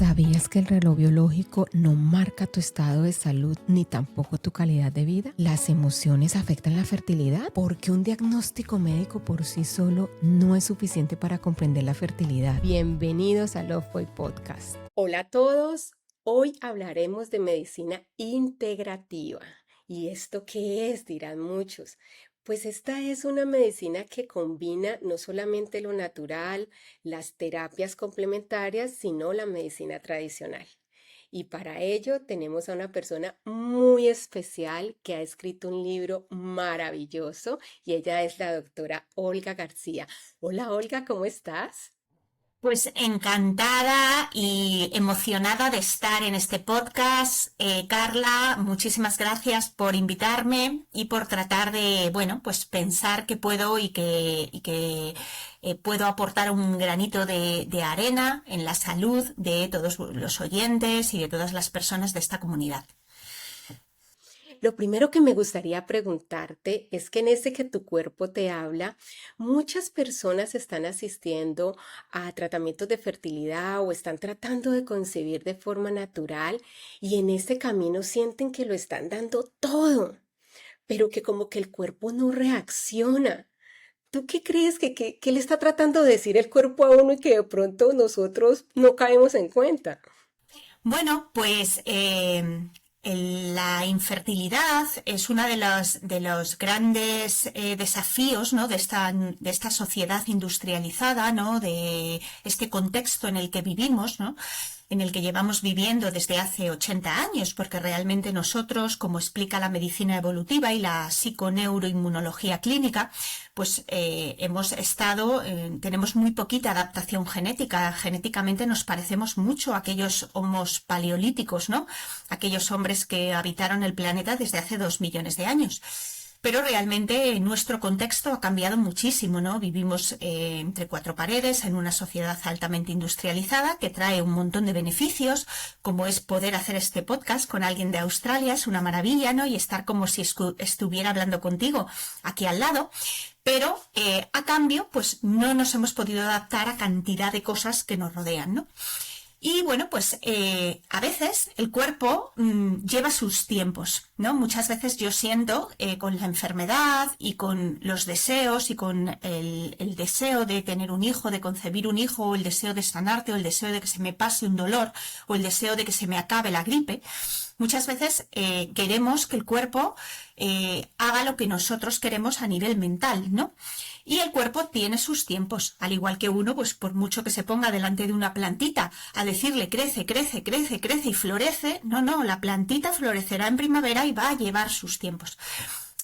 ¿Sabías que el reloj biológico no marca tu estado de salud ni tampoco tu calidad de vida? ¿Las emociones afectan la fertilidad? Porque un diagnóstico médico por sí solo no es suficiente para comprender la fertilidad. Bienvenidos a Loveboy Podcast. Hola a todos, hoy hablaremos de medicina integrativa. ¿Y esto qué es? Dirán muchos. Pues esta es una medicina que combina no solamente lo natural, las terapias complementarias, sino la medicina tradicional. Y para ello tenemos a una persona muy especial que ha escrito un libro maravilloso y ella es la doctora Olga García. Hola Olga, ¿cómo estás? Pues encantada y emocionada de estar en este podcast. Carla, muchísimas gracias por invitarme y por tratar de, bueno, pues pensar que puedo y que puedo aportar un granito de arena en la salud de todos los oyentes y de todas las personas de esta comunidad. Lo primero que me gustaría preguntarte es que en ese que tu cuerpo te habla, muchas personas están asistiendo a tratamientos de fertilidad o están tratando de concebir de forma natural y en ese camino sienten que lo están dando todo, pero que como que el cuerpo no reacciona. ¿Tú qué crees que le está tratando de decir el cuerpo a uno y que de pronto nosotros no caemos en cuenta? Bueno, pues la infertilidad es uno de los grandes desafíos, ¿no? de esta sociedad industrializada, ¿no? De este contexto en el que vivimos, ¿no? En el que llevamos viviendo desde hace 80 años, porque realmente nosotros, como explica la medicina evolutiva y la psiconeuroinmunología clínica, pues tenemos muy poquita adaptación genética. Genéticamente nos parecemos mucho a aquellos homos paleolíticos, ¿no? Aquellos hombres que habitaron el planeta desde hace 2 millones de años. Pero realmente nuestro contexto ha cambiado muchísimo, ¿no? Vivimos entre cuatro paredes en una sociedad altamente industrializada que trae un montón de beneficios, como es poder hacer este podcast con alguien de Australia, es una maravilla, ¿no? Y estar como si estuviera hablando contigo aquí al lado. Pero a cambio, pues no nos hemos podido adaptar a cantidad de cosas que nos rodean, ¿no? Y bueno, pues a veces el cuerpo lleva sus tiempos, ¿no? Muchas veces yo siento con la enfermedad y con los deseos y con el deseo de tener un hijo, de concebir un hijo, o el deseo de sanarte, o el deseo de que se me pase un dolor, o el deseo de que se me acabe la gripe. Muchas veces queremos que el cuerpo haga lo que nosotros queremos a nivel mental, ¿no? Y el cuerpo tiene sus tiempos, al igual que uno, pues por mucho que se ponga delante de una plantita a decirle crece, crece, crece, crece y florece, no, la plantita florecerá en primavera y va a llevar sus tiempos.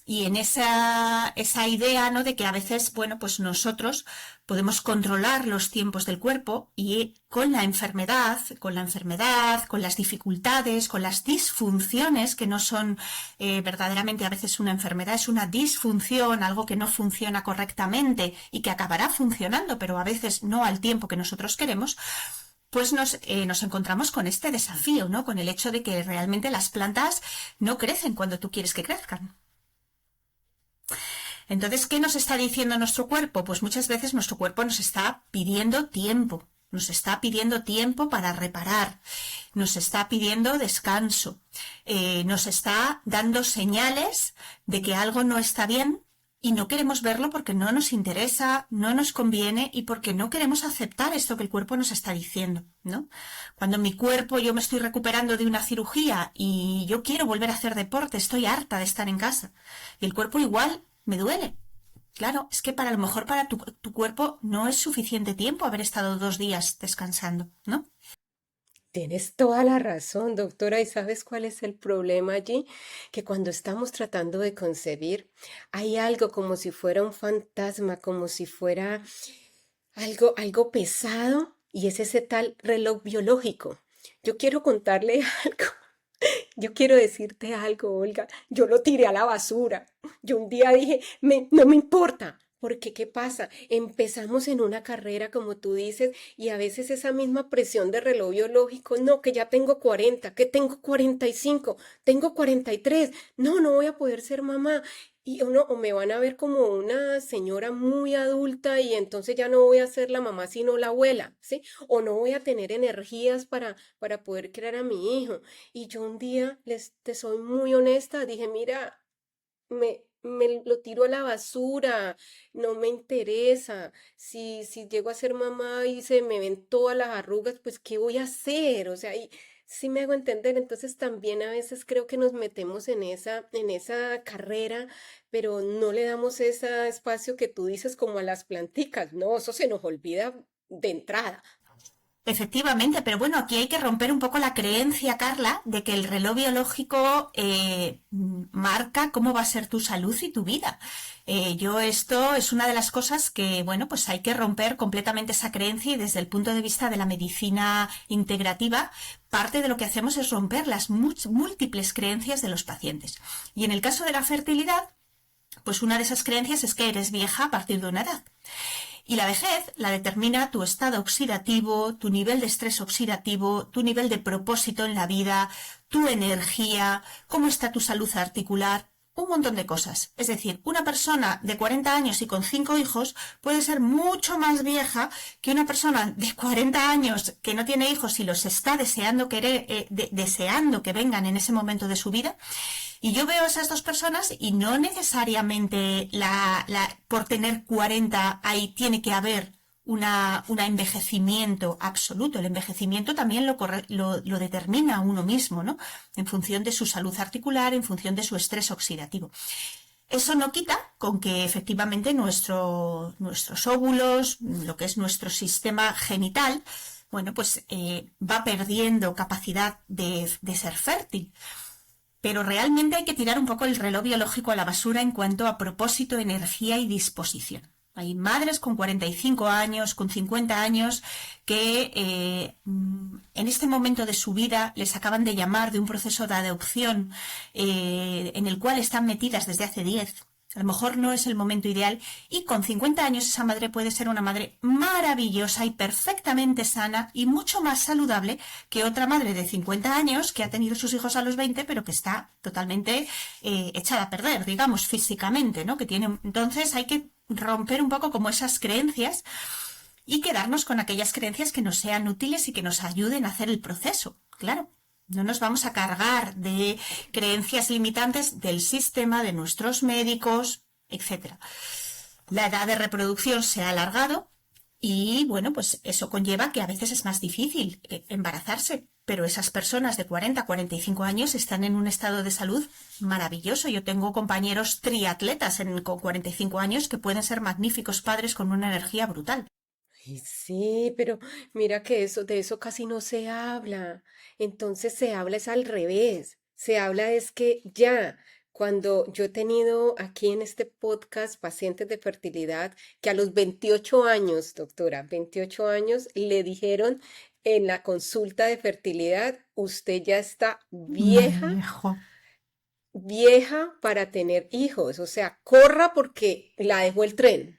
Y en esa idea, ¿no? De que a veces, bueno, pues nosotros podemos controlar los tiempos del cuerpo y con la enfermedad, con las dificultades, con las disfunciones, que no son verdaderamente a veces una enfermedad, es una disfunción, algo que no funciona correctamente y que acabará funcionando, pero a veces no al tiempo que nosotros queremos, pues nos encontramos con este desafío, ¿no? Con el hecho de que realmente las plantas no crecen cuando tú quieres que crezcan. Entonces, ¿qué nos está diciendo nuestro cuerpo? Pues muchas veces nuestro cuerpo nos está pidiendo tiempo. Nos está pidiendo tiempo para reparar, nos está pidiendo descanso, nos está dando señales de que algo no está bien y no queremos verlo porque no nos interesa, no nos conviene y porque no queremos aceptar esto que el cuerpo nos está diciendo, ¿no? Cuando mi cuerpo, yo me estoy recuperando de una cirugía y yo quiero volver a hacer deporte, estoy harta de estar en casa y el cuerpo igual me duele. Claro, es que a lo mejor para tu cuerpo no es suficiente tiempo haber estado 2 días descansando, ¿no? Tienes toda la razón, doctora. ¿Y sabes cuál es el problema allí? Que cuando estamos tratando de concebir, hay algo como si fuera un fantasma, como si fuera algo pesado, y es ese tal reloj biológico. Yo quiero contarle algo. Yo quiero decirte algo, Olga. Yo lo tiré a la basura. Yo un día dije, no me importa. Porque, ¿qué pasa? Empezamos en una carrera, como tú dices, y a veces esa misma presión de reloj biológico, no, que ya tengo 40, que tengo 45, tengo 43, no voy a poder ser mamá. y uno, o me van a ver como una señora muy adulta y entonces ya no voy a ser la mamá sino la abuela, ¿sí? O no voy a tener energías para poder criar a mi hijo. Y yo un día, te soy muy honesta, dije, mira, me lo tiro a la basura, no me interesa. Si llego a ser mamá y se me ven todas las arrugas, pues ¿qué voy a hacer? O sea, y sí me hago entender. Entonces también a veces creo que nos metemos en esa carrera, pero no le damos ese espacio que tú dices como a las planticas. No, eso se nos olvida de entrada. Efectivamente, pero bueno, aquí hay que romper un poco la creencia, Carla, de que el reloj biológico marca cómo va a ser tu salud y tu vida. Esto es una de las cosas que, bueno, pues hay que romper completamente esa creencia, y desde el punto de vista de la medicina integrativa, parte de lo que hacemos es romper las múltiples creencias de los pacientes. Y en el caso de la fertilidad, pues una de esas creencias es que eres vieja a partir de una edad. Y la vejez la determina tu estado oxidativo, tu nivel de estrés oxidativo, tu nivel de propósito en la vida, tu energía, cómo está tu salud articular, un montón de cosas. Es decir, una persona de 40 años y con 5 hijos puede ser mucho más vieja que una persona de 40 años que no tiene hijos y los está deseando deseando que vengan en ese momento de su vida. Y yo veo a esas dos personas y no necesariamente por tener 40 ahí tiene que haber un envejecimiento absoluto. El envejecimiento también lo determina uno mismo, ¿no? En función de su salud articular, en función de su estrés oxidativo. Eso no quita con que efectivamente nuestros óvulos, lo que es nuestro sistema genital, bueno, pues va perdiendo capacidad de ser fértil. Pero realmente hay que tirar un poco el reloj biológico a la basura en cuanto a propósito, energía y disposición. Hay madres con 45 años, con 50 años, que en este momento de su vida les acaban de llamar de un proceso de adopción en el cual están metidas desde hace 10. A lo mejor no es el momento ideal, y con 50 años esa madre puede ser una madre maravillosa y perfectamente sana y mucho más saludable que otra madre de 50 años que ha tenido sus hijos a los 20 pero que está totalmente echada a perder, digamos, físicamente, ¿no? Entonces hay que romper un poco como esas creencias y quedarnos con aquellas creencias que nos sean útiles y que nos ayuden a hacer el proceso, claro. No nos vamos a cargar de creencias limitantes del sistema, de nuestros médicos, etc. La edad de reproducción se ha alargado y, bueno, pues eso conlleva que a veces es más difícil embarazarse, pero esas personas de 40 a 45 años están en un estado de salud maravilloso. Yo tengo compañeros triatletas con 45 años que pueden ser magníficos padres con una energía brutal. Y sí, pero mira que de eso casi no se habla. Entonces se habla es al revés. Se habla es que ya, cuando yo he tenido aquí en este podcast pacientes de fertilidad que a los 28 años, doctora, 28 años, le dijeron en la consulta de fertilidad, usted ya está vieja, Viejo. vieja para tener hijos. O sea, corra porque la dejó el tren.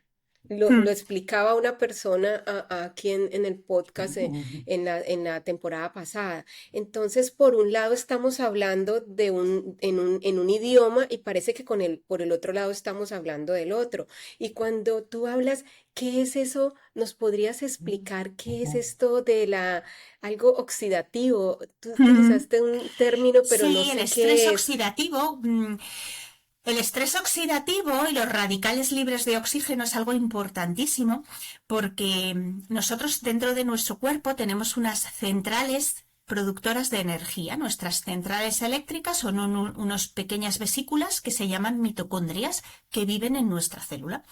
Lo explicaba una persona aquí en el podcast en la temporada pasada. Entonces, por un lado estamos hablando en un idioma y parece que por el otro lado estamos hablando del otro. Y cuando tú hablas, ¿qué es eso? ¿Nos podrías explicar qué es esto de algo oxidativo? Tú utilizaste un término, pero no Sí, el sé estrés qué es. oxidativo. El estrés oxidativo y los radicales libres de oxígeno es algo importantísimo porque nosotros dentro de nuestro cuerpo tenemos unas centrales productoras de energía. Nuestras centrales eléctricas son unas pequeñas vesículas que se llaman mitocondrias que viven en nuestra célula.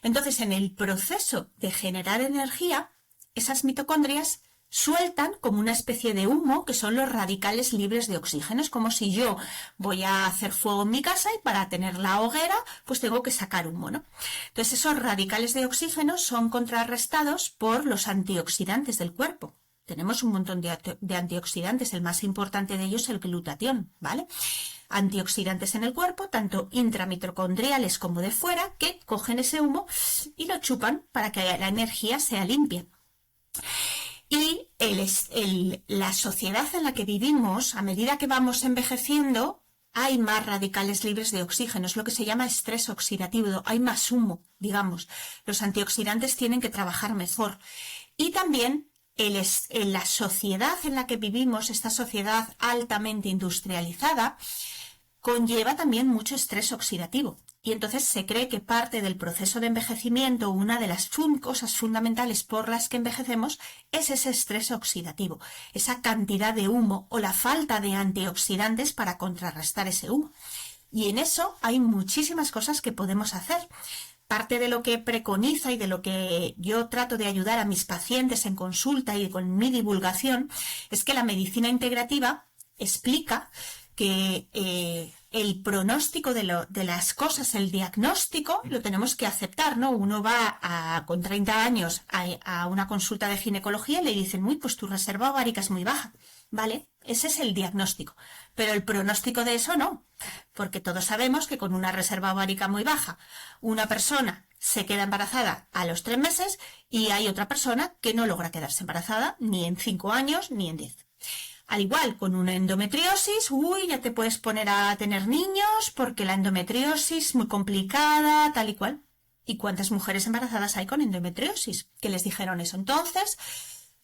Entonces, en el proceso de generar energía, esas mitocondrias sueltan como una especie de humo que son los radicales libres de oxígeno. Es como si yo voy a hacer fuego en mi casa y para tener la hoguera pues tengo que sacar humo, ¿no? Entonces esos radicales de oxígeno son contrarrestados por los antioxidantes del cuerpo. Tenemos un montón de antioxidantes, el más importante de ellos es el glutatión, ¿vale? Antioxidantes en el cuerpo, tanto intramitocondriales como de fuera, que cogen ese humo y lo chupan para que la energía sea limpia. Y la sociedad en la que vivimos, a medida que vamos envejeciendo, hay más radicales libres de oxígeno, es lo que se llama estrés oxidativo, hay más humo, digamos. Los antioxidantes tienen que trabajar mejor. Y también en la sociedad en la que vivimos, esta sociedad altamente industrializada, conlleva también mucho estrés oxidativo. Y entonces se cree que parte del proceso de envejecimiento, una de las cosas fundamentales por las que envejecemos, es ese estrés oxidativo, esa cantidad de humo o la falta de antioxidantes para contrarrestar ese humo. Y en eso hay muchísimas cosas que podemos hacer. Parte de lo que preconiza y de lo que yo trato de ayudar a mis pacientes en consulta y con mi divulgación es que la medicina integrativa explica que el pronóstico de las cosas, el diagnóstico, lo tenemos que aceptar, ¿no? Uno va con 30 años a una consulta de ginecología y le dicen, uy, pues tu reserva ovárica es muy baja, ¿vale? Ese es el diagnóstico. Pero el pronóstico de eso no, porque todos sabemos que con una reserva ovárica muy baja, una persona se queda embarazada a los 3 meses y hay otra persona que no logra quedarse embarazada ni en 5 años ni en 10. Al igual, con una endometriosis, ya te puedes poner a tener niños porque la endometriosis es muy complicada, tal y cual. ¿Y cuántas mujeres embarazadas hay con endometriosis? Que les dijeron eso. Entonces,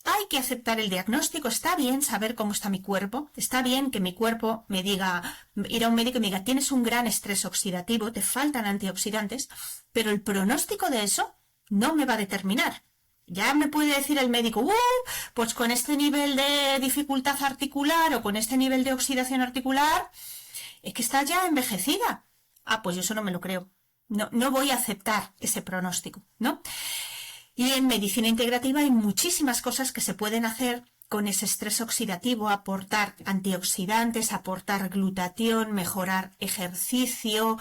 hay que aceptar el diagnóstico. Está bien saber cómo está mi cuerpo. Está bien que mi cuerpo me diga, ir a un médico y me diga, tienes un gran estrés oxidativo, te faltan antioxidantes, pero el pronóstico de eso no me va a determinar. Ya me puede decir el médico, pues con este nivel de dificultad articular o con este nivel de oxidación articular, es que está ya envejecida. Pues yo eso no me lo creo. No voy a aceptar ese pronóstico, ¿no? Y en medicina integrativa hay muchísimas cosas que se pueden hacer con ese estrés oxidativo, aportar antioxidantes, aportar glutatión, mejorar ejercicio,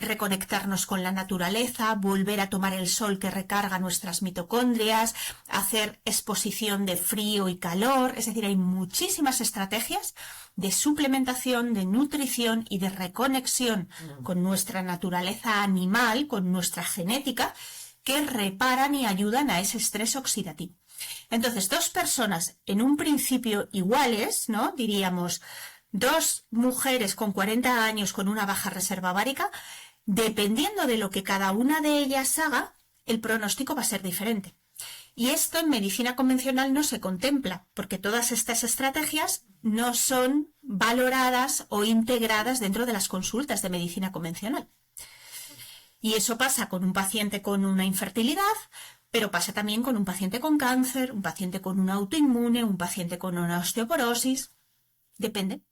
reconectarnos con la naturaleza, volver a tomar el sol que recarga nuestras mitocondrias, hacer exposición de frío y calor. Es decir, hay muchísimas estrategias de suplementación, de nutrición y de reconexión con nuestra naturaleza animal, con nuestra genética, que reparan y ayudan a ese estrés oxidativo. Entonces, 2 personas en un principio iguales, ¿no? Diríamos, 2 mujeres con 40 años con una baja reserva ovárica, dependiendo de lo que cada una de ellas haga, el pronóstico va a ser diferente. Y esto en medicina convencional no se contempla, porque todas estas estrategias no son valoradas o integradas dentro de las consultas de medicina convencional. Y eso pasa con un paciente con una infertilidad, pero pasa también con un paciente con cáncer, un paciente con una autoinmune, un paciente con una osteoporosis. Depende.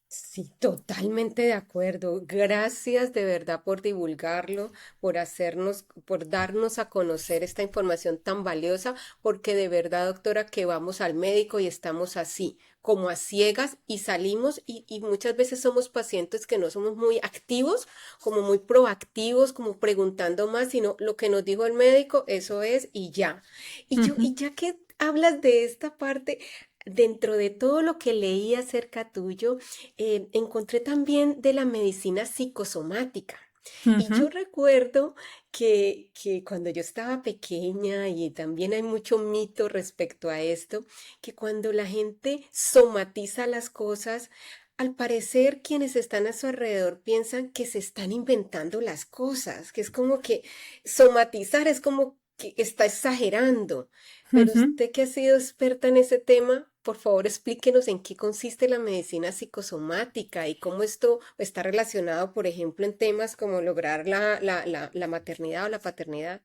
Sí, totalmente de acuerdo. Gracias de verdad por divulgarlo, por darnos a conocer esta información tan valiosa, porque de verdad, doctora, que vamos al médico y estamos así, como a ciegas y salimos y muchas veces somos pacientes que no somos muy activos, como muy proactivos, como preguntando más, sino lo que nos dijo el médico, eso es y ya. Y ya que hablas de esta parte, dentro de todo lo que leí acerca tuyo, encontré también de la medicina psicosomática. Y yo recuerdo que cuando yo estaba pequeña, y también hay mucho mito respecto a esto, que cuando la gente somatiza las cosas, al parecer quienes están a su alrededor piensan que se están inventando las cosas, que es como que somatizar es como que está exagerando. Pero usted que ha sido experta en ese tema, por favor explíquenos en qué consiste la medicina psicosomática y cómo esto está relacionado, por ejemplo, en temas como lograr la maternidad o la paternidad.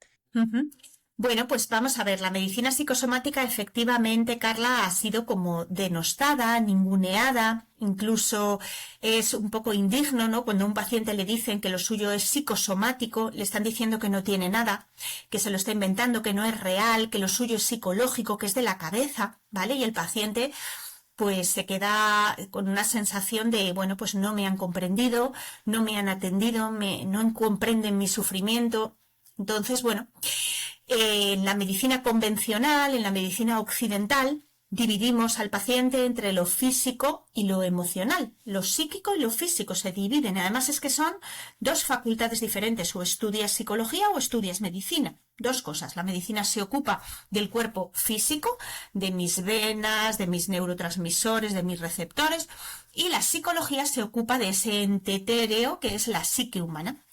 Bueno, pues vamos a ver, la medicina psicosomática efectivamente, Carla, ha sido como denostada, ninguneada, incluso es un poco indigno, ¿no? Cuando a un paciente le dicen que lo suyo es psicosomático, le están diciendo que no tiene nada, que se lo está inventando, que no es real, que lo suyo es psicológico, que es de la cabeza, ¿vale? Y el paciente pues se queda con una sensación de, bueno, pues no me han comprendido, no me han atendido, no comprenden mi sufrimiento. Entonces, bueno, en la medicina convencional, en la medicina occidental, dividimos al paciente entre lo físico y lo emocional. Lo psíquico y lo físico se dividen. Además es que son 2 facultades diferentes. O estudias psicología o estudias medicina. Dos cosas. La medicina se ocupa del cuerpo físico, de mis venas, de mis neurotransmisores, de mis receptores, y la psicología se ocupa de ese ente etéreo que es la psique humana.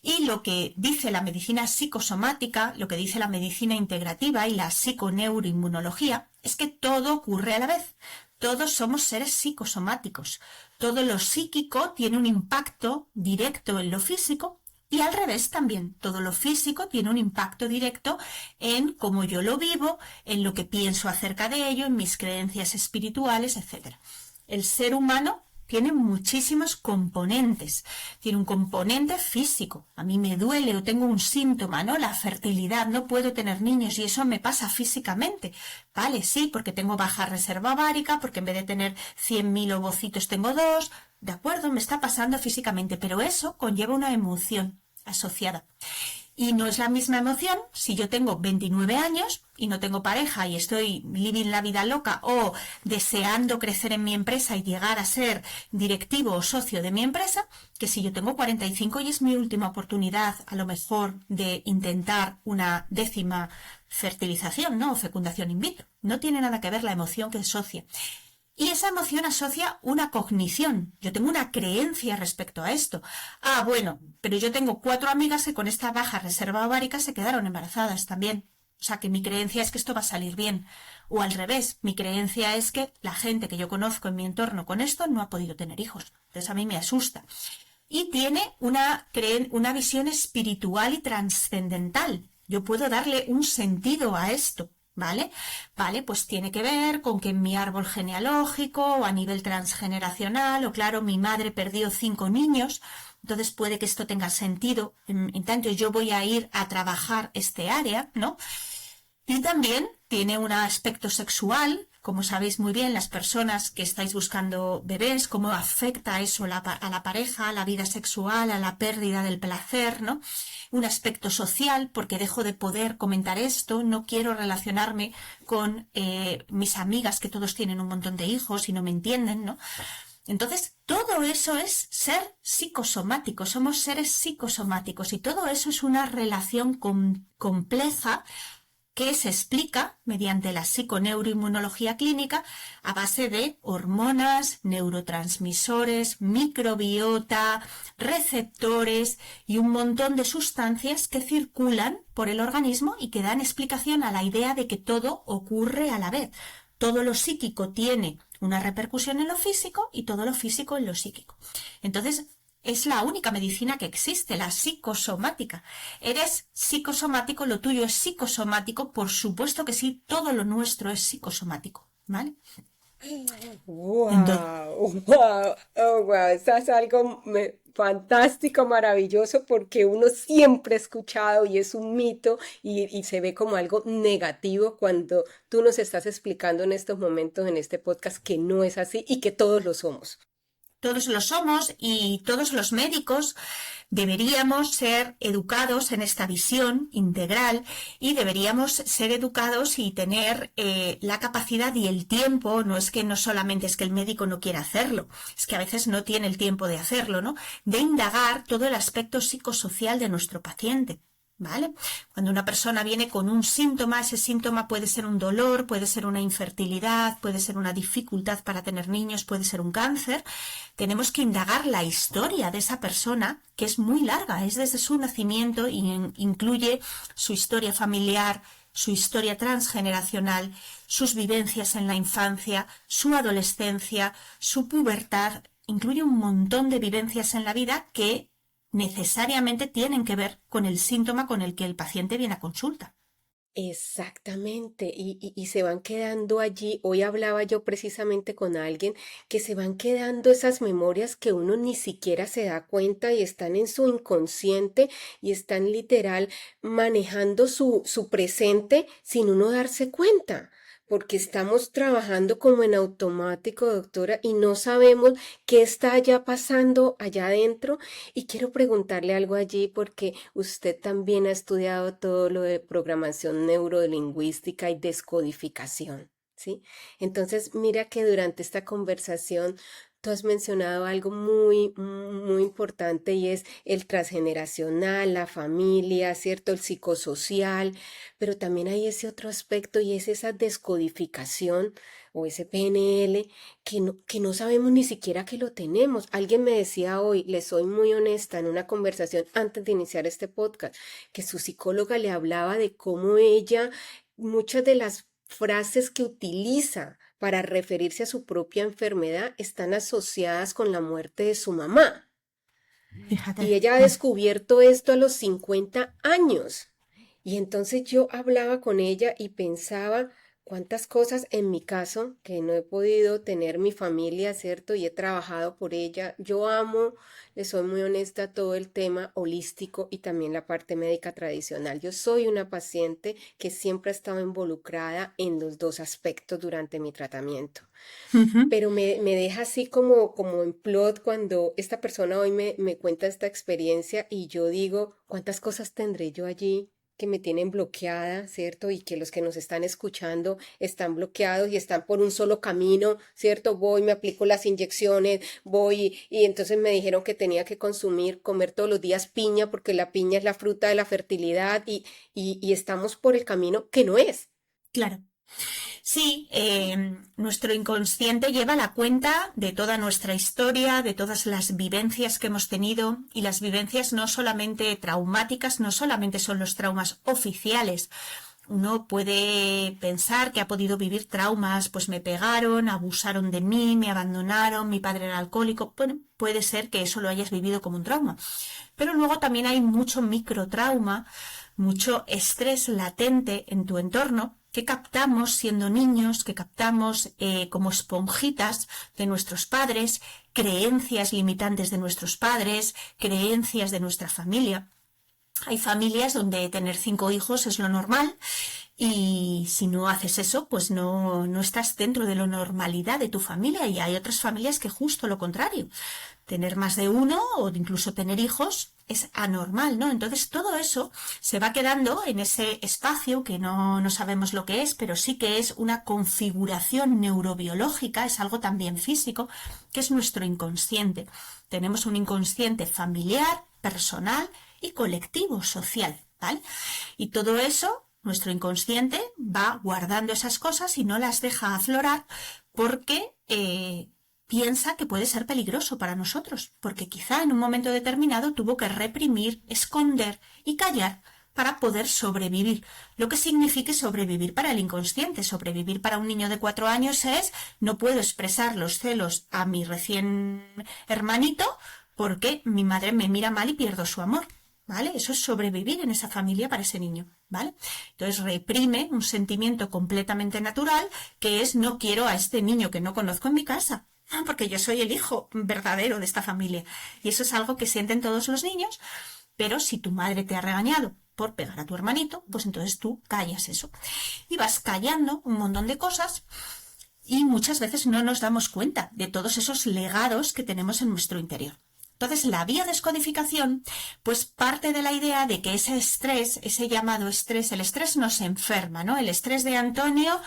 Y lo que dice la medicina psicosomática, lo que dice la medicina integrativa y la psiconeuroinmunología es que todo ocurre a la vez. Todos somos seres psicosomáticos. Todo lo psíquico tiene un impacto directo en lo físico y al revés también. Todo lo físico tiene un impacto directo en cómo yo lo vivo, en lo que pienso acerca de ello, en mis creencias espirituales, etc. El ser humano tiene muchísimos componentes. Tiene un componente físico. A mí me duele o tengo un síntoma, ¿no? La fertilidad, no puedo tener niños y eso me pasa físicamente. Vale, sí, porque tengo baja reserva ovárica, porque en vez de tener 100.000 ovocitos tengo 2. De acuerdo, me está pasando físicamente, pero eso conlleva una emoción asociada. Y no es la misma emoción si yo tengo 29 años y no tengo pareja y estoy living la vida loca o deseando crecer en mi empresa y llegar a ser directivo o socio de mi empresa, que si yo tengo 45 y es mi última oportunidad a lo mejor de intentar una 10ª fertilización, ¿no? O fecundación in vitro. No tiene nada que ver la emoción que asocia. Y esa emoción asocia una cognición. Yo tengo una creencia respecto a esto. Ah, bueno, pero yo tengo 4 amigas que con esta baja reserva ovárica se quedaron embarazadas también. O sea, que mi creencia es que esto va a salir bien. O al revés, mi creencia es que la gente que yo conozco en mi entorno con esto no ha podido tener hijos. Entonces a mí me asusta. Y tiene una visión espiritual y trascendental. Yo puedo darle un sentido a esto. ¿Vale? Vale, pues tiene que ver con que en mi árbol genealógico o a nivel transgeneracional, o claro, mi madre perdió 5 niños, entonces puede que esto tenga sentido, en tanto yo voy a ir a trabajar este área, ¿no? Y también tiene un aspecto sexual, como sabéis muy bien, las personas que estáis buscando bebés, cómo afecta eso a la pareja, a la vida sexual, a la pérdida del placer, ¿no? Un aspecto social, porque dejo de poder comentar esto, no quiero relacionarme con mis amigas que todos tienen un montón de hijos y no me entienden, ¿no? Entonces, todo eso es ser psicosomático, somos seres psicosomáticos y todo eso es una relación compleja que se explica mediante la psiconeuroinmunología clínica a base de hormonas, neurotransmisores, microbiota, receptores y un montón de sustancias que circulan por el organismo y que dan explicación a la idea de que todo ocurre a la vez. Todo lo psíquico tiene una repercusión en lo físico y todo lo físico en lo psíquico. Entonces, es la única medicina que existe, la psicosomática. Eres psicosomático, lo tuyo es psicosomático, por supuesto que sí, todo lo nuestro es psicosomático, ¿vale? Entonces, ¡Wow! ¡Wow! ¡Oh, wow! Esto es algo fantástico, maravilloso, porque uno siempre ha escuchado y es un mito y se ve como algo negativo cuando tú nos estás explicando en estos momentos, en este podcast, que no es así y que todos lo somos. todos lo somos y todos los médicos deberíamos ser educados en esta visión integral y deberíamos ser educados y tener la capacidad y el tiempo, no es que no solamente es que el médico no quiera hacerlo, es que a veces no tiene el tiempo de hacerlo, ¿no? De indagar todo el aspecto psicosocial de nuestro paciente. ¿Vale? Cuando una persona viene con un síntoma, ese síntoma puede ser un dolor, puede ser una infertilidad, puede ser una dificultad para tener niños, puede ser un cáncer. Tenemos que indagar la historia de esa persona, que es muy larga, es desde su nacimiento y incluye su historia familiar, su historia transgeneracional, sus vivencias en la infancia, su adolescencia, su pubertad, incluye un montón de vivencias en la vida que necesariamente tienen que ver con el síntoma con el que el paciente viene a consulta. Exactamente, y se van quedando allí. Hoy hablaba yo precisamente con alguien que se van quedando esas memorias que uno ni siquiera se da cuenta y están en su inconsciente y están literal manejando su presente sin uno darse cuenta, porque estamos trabajando como en automático, doctora, y no sabemos qué está allá pasando allá adentro. Y quiero preguntarle algo allí porque usted también ha estudiado todo lo de programación neurolingüística y descodificación, ¿sí? Entonces, mira que durante esta conversación tú has mencionado algo muy, muy importante y es el transgeneracional, la familia, ¿cierto? El psicosocial, pero también hay ese otro aspecto y es esa descodificación o ese PNL que no sabemos ni siquiera que lo tenemos. Alguien me decía hoy, le soy muy honesta, en una conversación antes de iniciar este podcast, que su psicóloga le hablaba de cómo ella, muchas de las frases que utiliza para referirse a su propia enfermedad están asociadas con la muerte de su mamá. Y Fíjate. ella ha descubierto esto a los 50 años. Y entonces yo hablaba con ella y pensaba cuántas cosas en mi caso, que no he podido tener mi familia, ¿cierto? Y he trabajado por ella. Yo amo, le soy muy honesta, todo el tema holístico y también la parte médica tradicional. Yo soy una paciente que siempre ha estado involucrada en los dos aspectos durante mi tratamiento. Ujú. Pero me deja así como, como en plot cuando esta persona hoy me cuenta esta experiencia y yo digo, ¿cuántas cosas tendré yo allí que me tienen bloqueada, ¿cierto? Y que los que nos están escuchando están bloqueados y están por un solo camino, ¿cierto? Voy, me aplico las inyecciones, voy y entonces me dijeron que tenía que comer todos los días piña porque la piña es la fruta de la fertilidad y estamos por el camino que no es. Claro. Sí, nuestro inconsciente lleva la cuenta de toda nuestra historia, de todas las vivencias que hemos tenido, y las vivencias no solamente traumáticas, no solamente son los traumas oficiales. Uno puede pensar que ha podido vivir traumas, pues me pegaron, abusaron de mí, me abandonaron, mi padre era alcohólico. Bueno, puede ser que eso lo hayas vivido como un trauma. Pero luego también hay mucho microtrauma, mucho estrés latente en tu entorno que captamos siendo niños, que captamos como esponjitas de nuestros padres, creencias limitantes de nuestros padres, creencias de nuestra familia. Hay familias donde tener 5 hijos es lo normal y si no haces eso, pues no estás dentro de la normalidad de tu familia, y hay otras familias que justo lo contrario. Tener más de uno o incluso tener hijos es anormal, ¿no? Entonces todo eso se va quedando en ese espacio que no sabemos lo que es, pero sí que es una configuración neurobiológica, es algo también físico, que es nuestro inconsciente. Tenemos un inconsciente familiar, personal y colectivo, social, ¿vale? Y todo eso, nuestro inconsciente va guardando esas cosas y no las deja aflorar porque piensa que puede ser peligroso para nosotros, porque quizá en un momento determinado tuvo que reprimir, esconder y callar para poder sobrevivir. Lo que significa sobrevivir para el inconsciente. Sobrevivir para un niño de 4 años es: no puedo expresar los celos a mi recién hermanito porque mi madre me mira mal y pierdo su amor. ¿Vale? Eso es sobrevivir en esa familia para ese niño, ¿vale? Entonces reprime un sentimiento completamente natural, que es: no quiero a este niño que no conozco en mi casa, porque yo soy el hijo verdadero de esta familia. Y eso es algo que sienten todos los niños, pero si tu madre te ha regañado por pegar a tu hermanito, pues entonces tú callas eso. Y vas callando un montón de cosas y muchas veces no nos damos cuenta de todos esos legados que tenemos en nuestro interior. Entonces, la biodescodificación, pues parte de la idea de que ese estrés, ese llamado estrés, el estrés nos enferma, ¿no? El estrés de Antonio,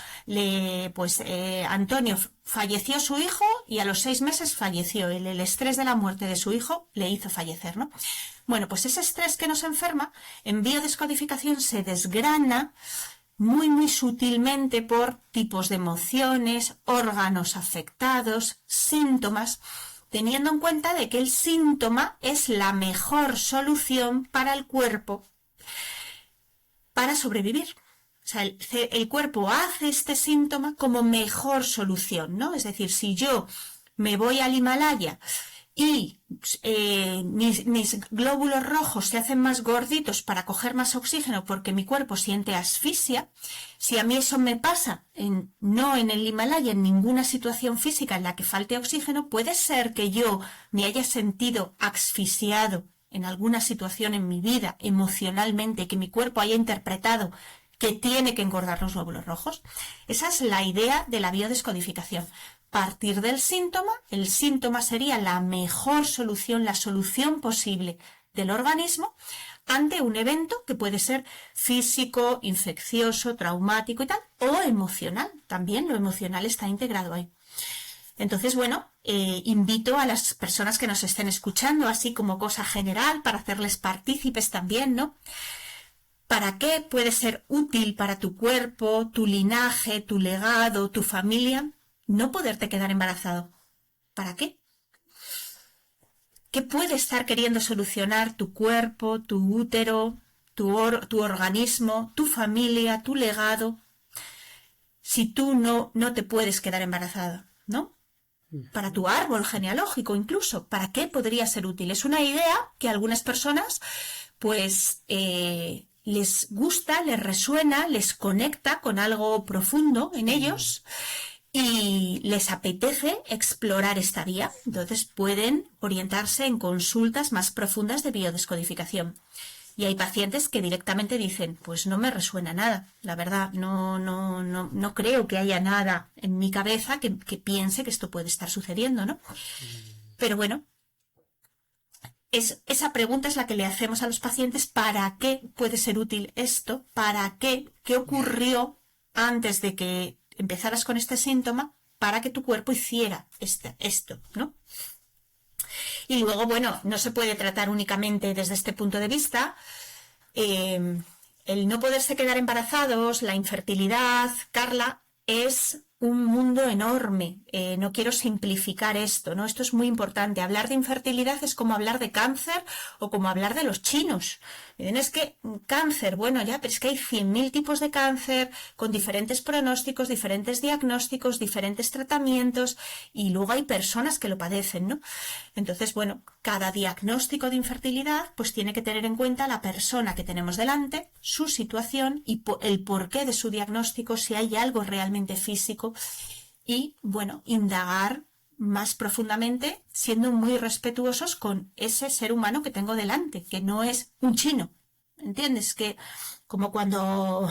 Antonio falleció su hijo y a los 6 meses falleció. El estrés de la muerte de su hijo le hizo fallecer, ¿no? Bueno, pues ese estrés que nos enferma, en biodescodificación se desgrana muy, muy sutilmente por tipos de emociones, órganos afectados, síntomas, teniendo en cuenta de que el síntoma es la mejor solución para el cuerpo para sobrevivir. O sea, el cuerpo hace este síntoma como mejor solución, ¿no? Es decir, si yo me voy al Himalaya y mis glóbulos rojos se hacen más gorditos para coger más oxígeno porque mi cuerpo siente asfixia, si a mí eso me pasa no en el Himalaya, en ninguna situación física en la que falte oxígeno, puede ser que yo me haya sentido asfixiado en alguna situación en mi vida emocionalmente, que mi cuerpo haya interpretado que tiene que engordar los glóbulos rojos. Esa es la idea de la biodescodificación. Partir del síntoma, el síntoma sería la mejor solución, la solución posible del organismo ante un evento que puede ser físico, infeccioso, traumático y tal, o emocional. También lo emocional está integrado ahí. Entonces, bueno, invito a las personas que nos estén escuchando, así como cosa general, para hacerles partícipes también, ¿no? ¿Para qué puede ser útil para tu cuerpo, tu linaje, tu legado, tu familia, no poderte quedar embarazado? ¿Para qué? ¿Qué puede estar queriendo solucionar tu cuerpo, tu útero, tu organismo, tu familia, tu legado, si tú no te puedes quedar embarazada, ¿no? Para tu árbol genealógico incluso, ¿para qué podría ser útil? Es una idea que a algunas personas pues les gusta, les resuena, les conecta con algo profundo en ellos y les apetece explorar esta vía. Entonces pueden orientarse en consultas más profundas de biodescodificación. Y hay pacientes que directamente dicen, pues no me resuena nada, la verdad, no creo que haya nada en mi cabeza que piense que esto puede estar sucediendo, ¿no? Pero bueno, esa pregunta es la que le hacemos a los pacientes: ¿para qué puede ser útil esto? ¿Para qué? ¿Qué ocurrió antes de que empezaras con este síntoma para que tu cuerpo hiciera esto, ¿no? Y luego, bueno, no se puede tratar únicamente desde este punto de vista. El no poderse quedar embarazados, la infertilidad, Carla, es un mundo enorme. No quiero simplificar esto, ¿no? Esto es muy importante. Hablar de infertilidad es como hablar de cáncer o como hablar de los chinos. Miren, es que cáncer, bueno, ya, pero es que hay 100.000 tipos de cáncer con diferentes pronósticos, diferentes diagnósticos, diferentes tratamientos, y luego hay personas que lo padecen, ¿no? Entonces, bueno, cada diagnóstico de infertilidad pues tiene que tener en cuenta la persona que tenemos delante, su situación y el porqué de su diagnóstico, si hay algo realmente físico, y, bueno, indagar más profundamente, siendo muy respetuosos con ese ser humano que tengo delante, que no es un chino, ¿entiendes? Que como cuando,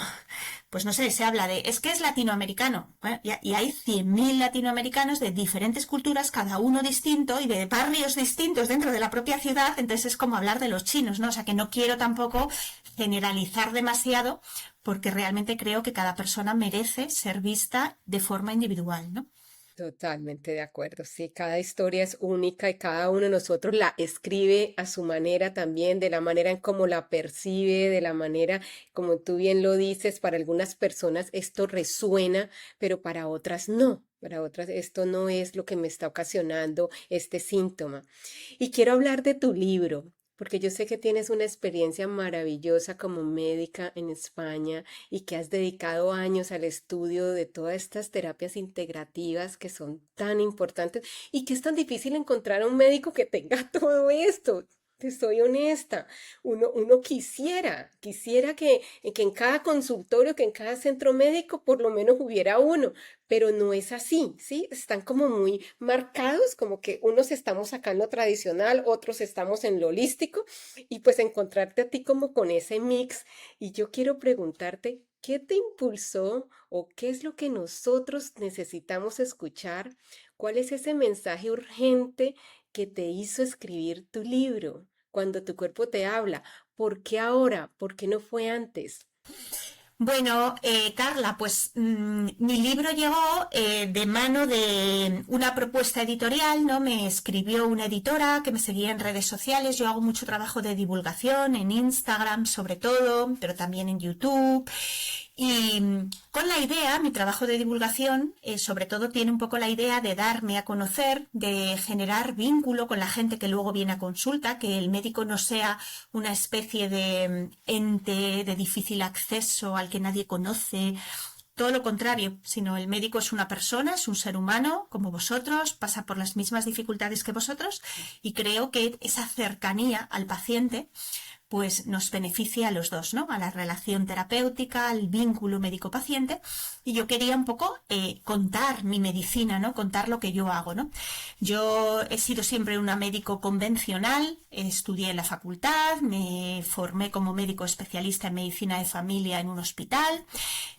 pues no sé, se habla de, es que es latinoamericano, bueno, y hay 100.000 latinoamericanos de diferentes culturas, cada uno distinto y de barrios distintos dentro de la propia ciudad, entonces es como hablar de los chinos, ¿no? O sea, que no quiero tampoco generalizar demasiado, porque realmente creo que cada persona merece ser vista de forma individual, ¿no? Totalmente de acuerdo, sí, cada historia es única y cada uno de nosotros la escribe a su manera también, de la manera en cómo la percibe, de la manera, como tú bien lo dices, para algunas personas esto resuena, pero para otras no, para otras esto no es lo que me está ocasionando este síntoma. Y quiero hablar de tu libro, porque yo sé que tienes una experiencia maravillosa como médica en España y que has dedicado años al estudio de todas estas terapias integrativas que son tan importantes y que es tan difícil encontrar a un médico que tenga todo esto. Te soy honesta, uno quisiera que en cada consultorio, que en cada centro médico por lo menos hubiera uno, pero no es así, ¿sí? Están como muy marcados, como que unos estamos acá en lo tradicional, otros estamos en lo holístico, y pues encontrarte a ti como con ese mix. Y yo quiero preguntarte, ¿qué te impulsó o qué es lo que nosotros necesitamos escuchar? ¿Cuál es ese mensaje urgente que te hizo escribir tu libro? Cuando tu cuerpo te habla, ¿por qué ahora? ¿Por qué no fue antes? Bueno, Carla, pues mi libro llegó de mano de una propuesta editorial, ¿no? Me escribió una editora que me seguía en redes sociales. Yo hago mucho trabajo de divulgación en Instagram sobre todo, pero también en YouTube. Y con la idea, mi trabajo de divulgación, sobre todo tiene un poco la idea de darme a conocer, de generar vínculo con la gente que luego viene a consulta, que el médico no sea una especie de ente de difícil acceso al que nadie conoce. Todo lo contrario, sino el médico es una persona, es un ser humano como vosotros, pasa por las mismas dificultades que vosotros, y creo que esa cercanía al paciente pues nos beneficia a los dos, ¿no? A la relación terapéutica, al vínculo médico-paciente. Y yo quería un poco contar mi medicina, ¿no? Contar lo que yo hago, ¿no? Yo he sido siempre una médico convencional, estudié en la facultad, me formé como médico especialista en medicina de familia en un hospital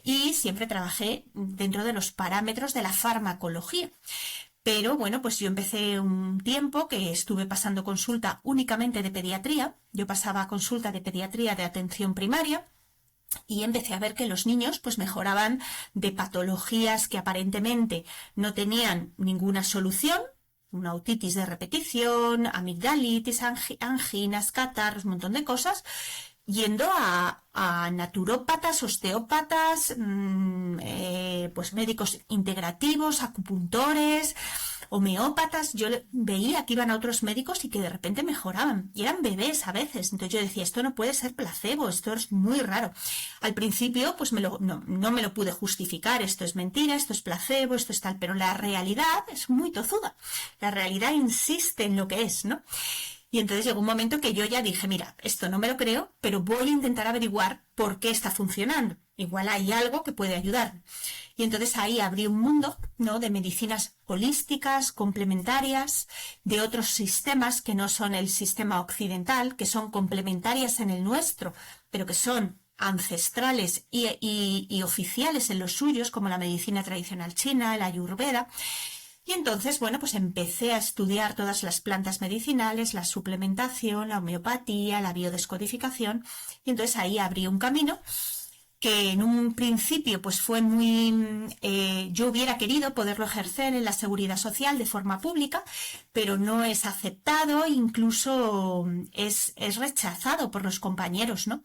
y siempre trabajé dentro de los parámetros de la farmacología. Pero bueno, pues yo empecé un tiempo que estuve pasando consulta únicamente de pediatría. Yo pasaba consulta de pediatría de atención primaria y empecé a ver que los niños pues mejoraban de patologías que aparentemente no tenían ninguna solución, una otitis de repetición, amigdalitis, anginas, catarros, un montón de cosas, yendo a naturópatas, osteópatas, pues médicos integrativos, acupuntores, homeópatas. Yo veía que iban a otros médicos y que de repente mejoraban. Y eran bebés a veces. Entonces yo decía, esto no puede ser placebo, esto es muy raro. Al principio pues no me lo pude justificar. Esto es mentira, esto es placebo, esto es tal. Pero la realidad es muy tozuda. La realidad insiste en lo que es, ¿no? Y entonces llegó un momento que yo ya dije, mira, esto no me lo creo, pero voy a intentar averiguar por qué está funcionando. Igual hay algo que puede ayudar. Y entonces ahí abrí un mundo, ¿no?, de medicinas holísticas, complementarias, de otros sistemas que no son el sistema occidental, que son complementarias en el nuestro, pero que son ancestrales y oficiales en los suyos, como la medicina tradicional china, la ayurveda. Y entonces, bueno, pues empecé a estudiar todas las plantas medicinales, la suplementación, la homeopatía, la biodescodificación, y entonces ahí abrí un camino que en un principio pues fue muy... yo hubiera querido poderlo ejercer en la seguridad social de forma pública, pero no es aceptado, incluso es rechazado por los compañeros, ¿no?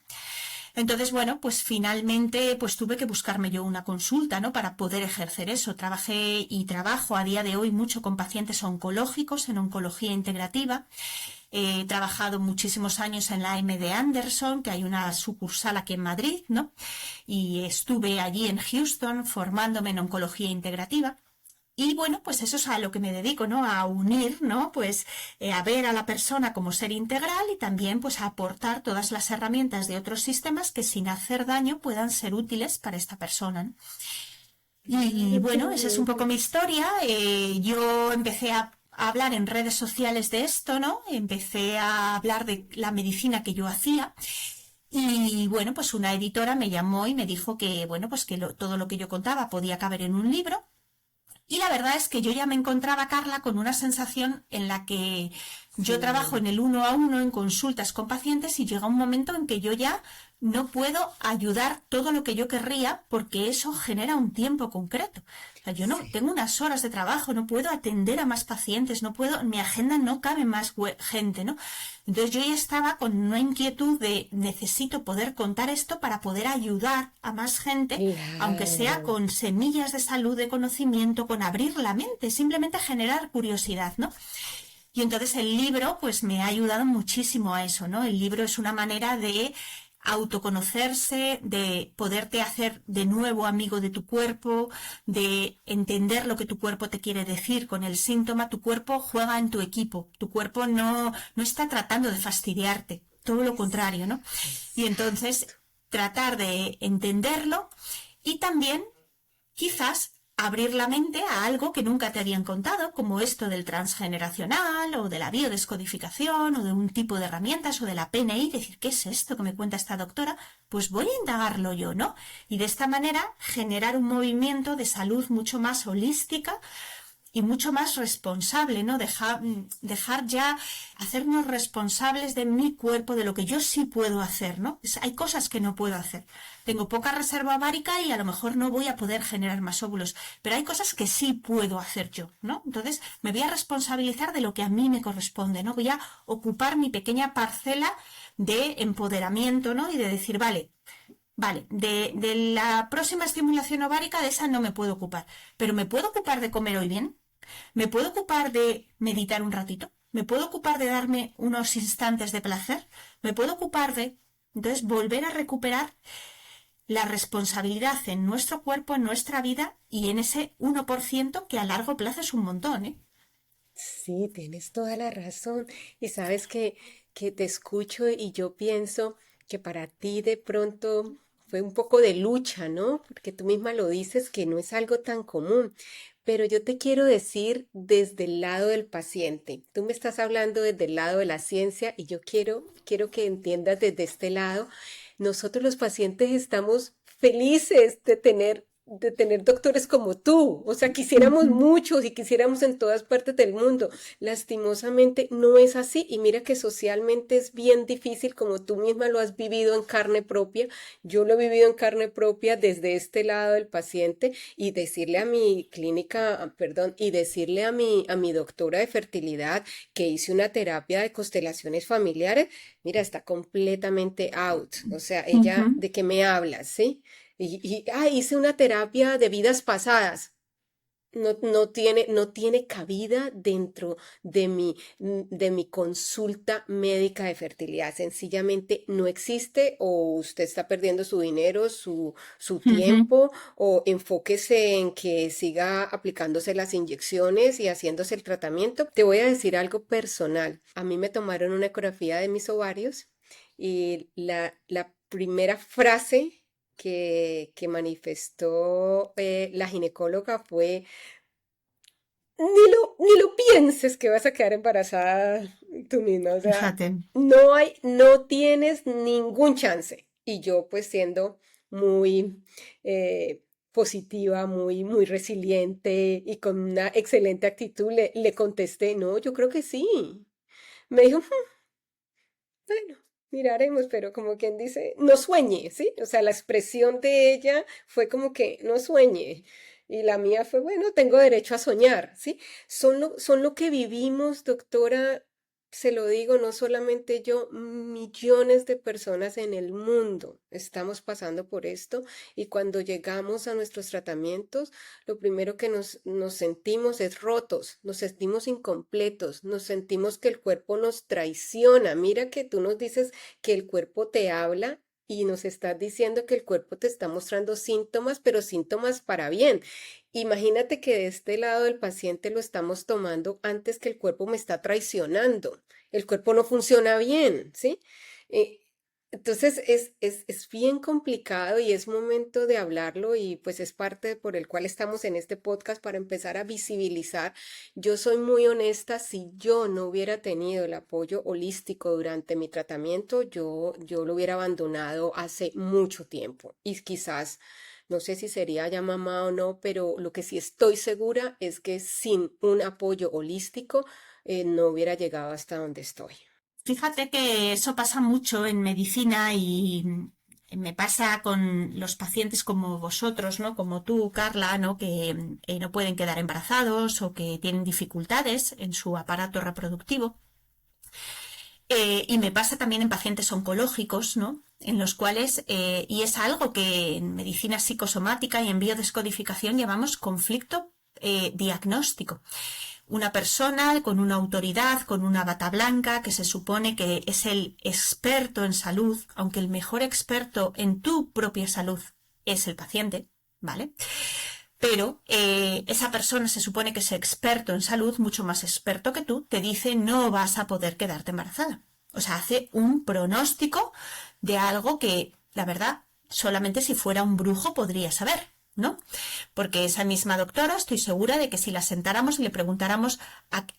Entonces, bueno, pues finalmente pues tuve que buscarme yo una consulta, ¿no?, para poder ejercer eso. Trabajé y trabajo a día de hoy mucho con pacientes oncológicos en oncología integrativa. He trabajado muchísimos años en la MD Anderson, que hay una sucursal aquí en Madrid, ¿no? Y estuve allí en Houston formándome en oncología integrativa. Y bueno, pues eso es a lo que me dedico, ¿no? A unir, ¿no? Pues a ver a la persona como ser integral y también pues a aportar todas las herramientas de otros sistemas que sin hacer daño puedan ser útiles para esta persona, ¿no? Y Qué bueno, esa es un poco bonito. mi historia. Yo empecé a hablar en redes sociales de esto, ¿no? Empecé a hablar de la medicina que yo hacía. Y bueno, pues una editora me llamó y me dijo que, bueno, pues que todo lo que yo contaba podía caber en un libro. Y la verdad es que yo ya me encontraba, Carla, con una sensación en la que yo trabajo Sí. en el 1 a 1 en consultas con pacientes y llega un momento en que yo ya no puedo ayudar todo lo que yo querría porque eso genera un tiempo concreto. O sea, yo no tengo unas horas de trabajo, no puedo atender a más pacientes, no puedo, en mi agenda no cabe más gente, ¿no? Entonces yo ya estaba con una inquietud de necesito poder contar esto para poder ayudar a más gente, aunque sea Claro. con semillas de salud, de conocimiento, con abrir la mente, simplemente generar curiosidad, ¿no? Y entonces el libro pues me ha ayudado muchísimo a eso, ¿no? El libro es una manera de autoconocerse, de poderte hacer de nuevo amigo de tu cuerpo, de entender lo que tu cuerpo te quiere decir con el síntoma. Tu cuerpo juega en tu equipo, tu cuerpo no está tratando de fastidiarte, todo lo contrario, ¿no? Y Exacto. entonces tratar de entenderlo y también quizás abrir la mente a algo que nunca te habían contado, como esto del transgeneracional o de la biodescodificación o de un tipo de herramientas o de la PNI, decir, ¿qué es esto que me cuenta esta doctora? Pues voy a indagarlo yo, ¿no? Y de esta manera generar un movimiento de salud mucho más holística y mucho más responsable, ¿no? Dejar ya, hacernos responsables de mi cuerpo, de lo que yo sí puedo hacer, ¿no? Hay cosas que no puedo hacer. Tengo poca reserva ovárica y a lo mejor no voy a poder generar más óvulos, pero hay cosas que sí puedo hacer yo, ¿no? Entonces me voy a responsabilizar de lo que a mí me corresponde, ¿no? Voy a ocupar mi pequeña parcela de empoderamiento, ¿no? Y de decir, vale, de la próxima estimulación ovárica de esa no me puedo ocupar, pero ¿me puedo ocupar de comer hoy bien? ¿Me puedo ocupar de meditar un ratito? ¿Me puedo ocupar de darme unos instantes de placer? ¿Me puedo ocupar de... Entonces, volver a recuperar la responsabilidad en nuestro cuerpo, en nuestra vida y en ese 1% que a largo plazo es un montón, ¿eh? Sí, tienes toda la razón. Y sabes que te escucho y yo pienso que para ti de pronto fue un poco de lucha, ¿no? Porque tú misma lo dices que no es algo tan común. Pero yo te quiero decir desde el lado del paciente. Tú me estás hablando desde el lado de la ciencia y yo quiero que entiendas desde este lado. Nosotros los pacientes estamos felices de tener de tener doctores como tú. O sea, quisiéramos Ujú. muchos y quisiéramos en todas partes del mundo. Lastimosamente no es así y mira que socialmente es bien difícil, como tú misma lo has vivido en carne propia. Yo lo he vivido en carne propia desde este lado del paciente y decirle a mi clínica, perdón, y decirle a mi doctora de fertilidad que hice una terapia de constelaciones familiares, mira, está completamente out. O sea, ella, Ujú. ¿de qué me hablas, sí? Hice una terapia de vidas pasadas. No tiene cabida dentro de mi consulta médica de fertilidad. Sencillamente no existe o usted está perdiendo su dinero, su Ujú. tiempo o enfóquese en que siga aplicándose las inyecciones y haciéndose el tratamiento. Te voy a decir algo personal. A mí me tomaron una ecografía de mis ovarios y la primera frase que manifestó la ginecóloga fue, ni lo pienses que vas a quedar embarazada tú misma, o sea, Fíjate. no tienes ningún chance. Y yo pues siendo muy positiva, muy resiliente y con una excelente actitud, le contesté, no, yo creo que sí. Me dijo, bueno, miraremos, pero como quien dice, no sueñe, ¿sí? O sea, la expresión de ella fue como que no sueñe. Y la mía fue, bueno, tengo derecho a soñar, ¿sí? Son lo que vivimos, doctora, se lo digo, no solamente yo, millones de personas en el mundo estamos pasando por esto y cuando llegamos a nuestros tratamientos, lo primero que nos sentimos es rotos, nos sentimos incompletos, nos sentimos que el cuerpo nos traiciona. Mira que tú nos dices que el cuerpo te habla y nos estás diciendo que el cuerpo te está mostrando síntomas, pero síntomas para bien. Imagínate que de este lado del paciente lo estamos tomando antes que el cuerpo me está traicionando. El cuerpo no funciona bien, ¿sí? Eh, entonces es bien complicado y es momento de hablarlo y pues es parte por el cual estamos en este podcast para empezar a visibilizar. Yo soy muy honesta, si yo no hubiera tenido el apoyo holístico durante mi tratamiento, yo lo hubiera abandonado hace mucho tiempo y quizás, no sé si sería ya mamá o no, pero lo que sí estoy segura es que sin un apoyo holístico no hubiera llegado hasta donde estoy. Fíjate que eso pasa mucho en medicina y me pasa con los pacientes como vosotros, ¿no? Como tú, Carla, ¿no? Que no pueden quedar embarazados o que tienen dificultades en su aparato reproductivo. Y me pasa también en pacientes oncológicos, ¿no? En los cuales, y es algo que en medicina psicosomática y en biodescodificación llamamos conflicto diagnóstico. Una persona con una autoridad, con una bata blanca, que se supone que es el experto en salud, aunque el mejor experto en tu propia salud es el paciente, ¿vale? Pero esa persona se supone que es experto en salud, mucho más experto que tú, te dice no vas a poder quedarte embarazada. O sea, hace un pronóstico de algo que, la verdad, solamente si fuera un brujo podría saber, ¿no? Porque esa misma doctora, estoy segura de que si la sentáramos y le preguntáramos,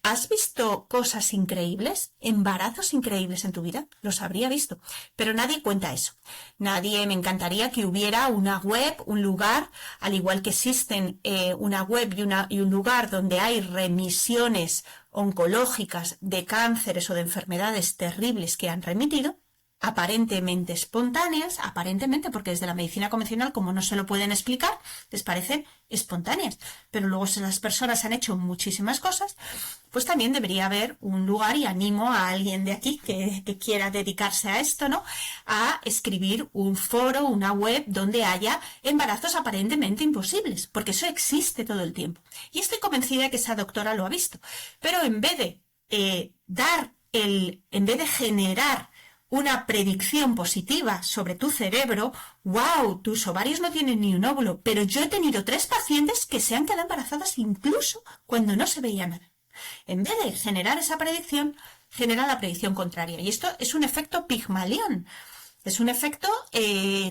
¿has visto cosas increíbles, embarazos increíbles en tu vida? Los habría visto. Pero nadie cuenta eso. Nadie, me encantaría que hubiera una web, un lugar, al igual que existen una web y un lugar donde hay remisiones oncológicas de cánceres o de enfermedades terribles que han remitido, aparentemente espontáneas, aparentemente, porque desde la medicina convencional, como no se lo pueden explicar, les parecen espontáneas. Pero luego si las personas han hecho muchísimas cosas, pues también debería haber un lugar, y animo a alguien de aquí que quiera dedicarse a esto, ¿no? A escribir un foro, una web donde haya embarazos aparentemente imposibles, porque eso existe todo el tiempo. Y estoy convencida de que esa doctora lo ha visto. Pero en vez de en vez de generar una predicción positiva sobre tu cerebro, wow, tus ovarios no tienen ni un óvulo, pero yo he tenido 3 pacientes que se han quedado embarazadas incluso cuando no se veía nada. En vez de generar esa predicción, genera la predicción contraria. Y esto es un efecto Pigmalión. Es un efecto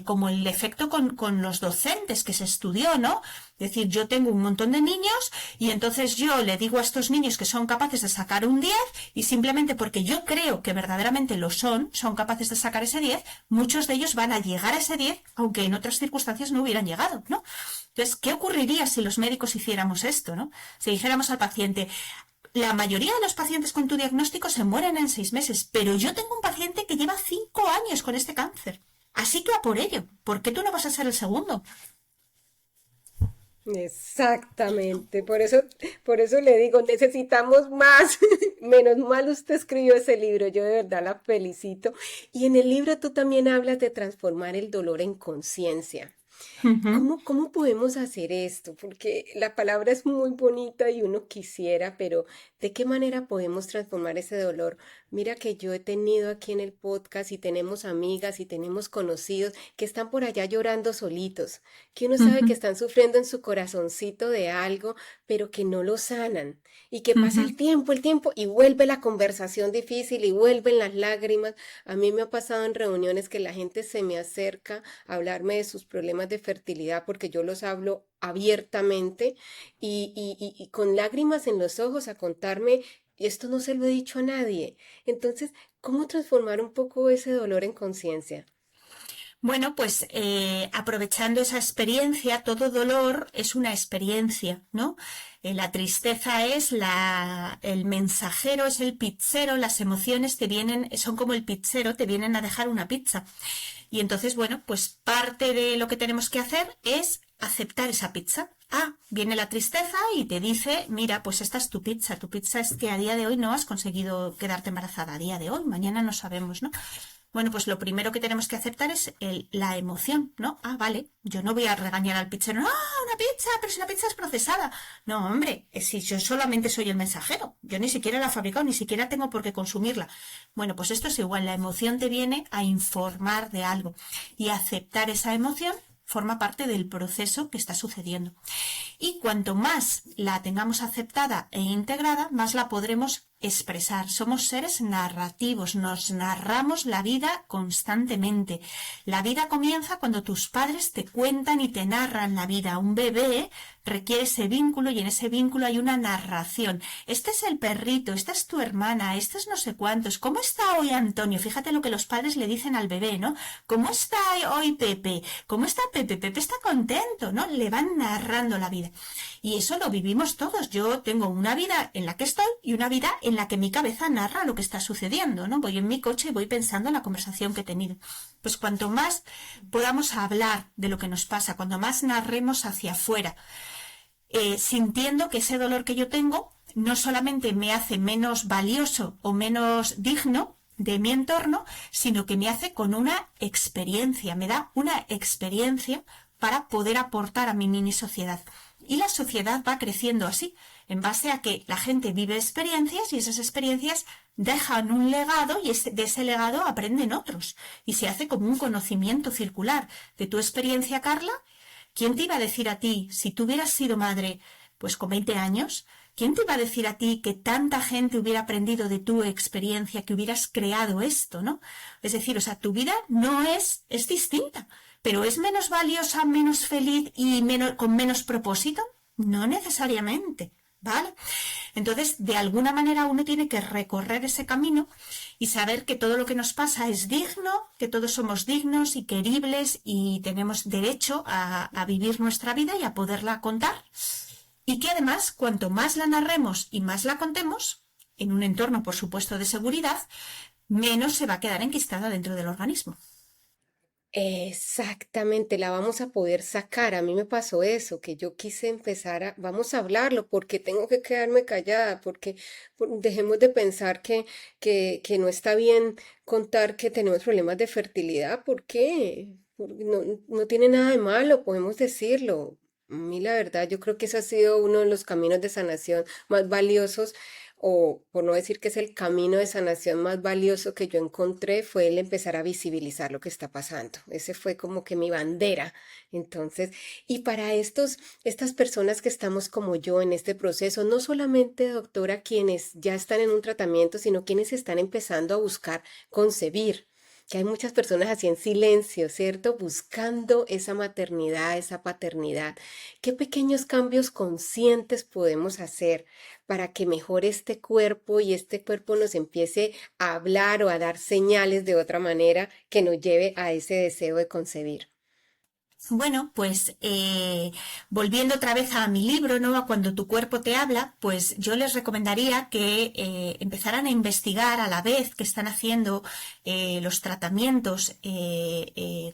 como el efecto con los docentes que se estudió, ¿no? Es decir, yo tengo un montón de niños y entonces yo le digo a estos niños que son capaces de sacar un 10 y simplemente porque yo creo que verdaderamente lo son capaces de sacar ese 10, muchos de ellos van a llegar a ese 10, aunque en otras circunstancias no hubieran llegado, ¿no? Entonces, ¿qué ocurriría si los médicos hiciéramos esto, ¿no? Si dijéramos al paciente, la mayoría de los pacientes con tu diagnóstico se mueren en 6 meses, pero yo tengo un paciente que lleva 5 años con este cáncer. Así que a por ello. ¿Por qué tú no vas a ser el segundo? Exactamente, por eso le digo, necesitamos más. Menos mal usted escribió ese libro, yo de verdad la felicito. Y en el libro tú también hablas de transformar el dolor en conciencia. Ujú. ¿Cómo podemos hacer esto? Porque la palabra es muy bonita y uno quisiera, pero ¿de qué manera podemos transformar ese dolor? Mira que yo he tenido aquí en el podcast y tenemos amigas y tenemos conocidos que están por allá llorando solitos, que uno sabe que Ujú. están sufriendo en su corazoncito de algo, pero que no lo sanan y que pasa Ujú. el tiempo y vuelve la conversación difícil y vuelven las lágrimas. A mí me ha pasado en reuniones que la gente se me acerca a hablarme de sus problemas de fertilidad porque yo los hablo abiertamente y con lágrimas en los ojos a contarme, esto no se lo he dicho a nadie. Entonces, ¿cómo transformar un poco ese dolor en conciencia? Bueno, pues aprovechando esa experiencia, todo dolor es una experiencia, ¿no? La tristeza es el mensajero, es el pizzero, las emociones te vienen, son como el pizzero, te vienen a dejar una pizza. Y entonces, bueno, pues parte de lo que tenemos que hacer es aceptar esa pizza. Ah, viene la tristeza y te dice, mira, pues esta es tu pizza. Tu pizza es que a día de hoy no has conseguido quedarte embarazada. A día de hoy, mañana no sabemos, ¿no? Bueno, pues lo primero que tenemos que aceptar es la emoción, ¿no? Ah, vale, yo no voy a regañar al pizzero, no, una pizza, pero si la pizza es procesada. No, hombre, si yo solamente soy el mensajero, yo ni siquiera la he fabricado, ni siquiera tengo por qué consumirla. Bueno, pues esto es igual, la emoción te viene a informar de algo y aceptar esa emoción forma parte del proceso que está sucediendo. Y cuanto más la tengamos aceptada e integrada, más la podremos expresar. Somos seres narrativos, nos narramos la vida constantemente. La vida comienza cuando tus padres te cuentan y te narran la vida. Un bebé requiere ese vínculo y en ese vínculo hay una narración. Este es el perrito, esta es tu hermana, este es no sé cuántos. ¿Cómo está hoy Antonio? Fíjate lo que los padres le dicen al bebé, ¿no? ¿Cómo está hoy Pepe? ¿Cómo está Pepe? Pepe está contento, ¿no? Le van narrando la vida. Y eso lo vivimos todos. Yo tengo una vida en la que estoy y una vida en la que mi cabeza narra lo que está sucediendo, ¿no? Voy en mi coche y voy pensando en la conversación que he tenido. Pues cuanto más podamos hablar de lo que nos pasa, cuanto más narremos hacia afuera, sintiendo que ese dolor que yo tengo no solamente me hace menos valioso o menos digno de mi entorno, sino que me hace con una experiencia, me da una experiencia para poder aportar a mi mini sociedad. Y la sociedad va creciendo así, en base a que la gente vive experiencias y esas experiencias dejan un legado y de ese legado aprenden otros. Y se hace como un conocimiento circular de tu experiencia, Carla. ¿Quién te iba a decir a ti, si tú hubieras sido madre, pues con 20 años, quién te iba a decir a ti que tanta gente hubiera aprendido de tu experiencia, que hubieras creado esto, ¿no? Es decir, o sea, tu vida no es distinta, pero ¿es menos valiosa, menos feliz y con menos propósito? No necesariamente, ¿vale? Entonces, de alguna manera uno tiene que recorrer ese camino y saber que todo lo que nos pasa es digno, que todos somos dignos y queribles y tenemos derecho a vivir nuestra vida y a poderla contar. Y que además, cuanto más la narremos y más la contemos, en un entorno, por supuesto, de seguridad, menos se va a quedar enquistada dentro del organismo. Exactamente, la vamos a poder sacar. A mí me pasó eso, que yo quise empezar vamos a hablarlo, porque tengo que quedarme callada, porque dejemos de pensar que no está bien contar que tenemos problemas de fertilidad. ¿Por qué? No, no tiene nada de malo, podemos decirlo. A mí la verdad, yo creo que ese ha sido uno de los caminos de sanación más valiosos o por no decir que es el camino de sanación más valioso que yo encontré, fue el empezar a visibilizar lo que está pasando. Ese fue como que mi bandera. Entonces, y para estas personas que estamos como yo en este proceso, no solamente, doctora, quienes ya están en un tratamiento, sino quienes están empezando a buscar concebir. que hay muchas personas así en silencio, ¿cierto? Buscando esa maternidad, esa paternidad. ¿Qué pequeños cambios conscientes podemos hacer para que mejore este cuerpo y este cuerpo nos empiece a hablar o a dar señales de otra manera que nos lleve a ese deseo de concebir? Bueno, pues volviendo otra vez a mi libro, ¿no? A Cuando tu cuerpo te habla, pues yo les recomendaría que empezaran a investigar a la vez que están haciendo los tratamientos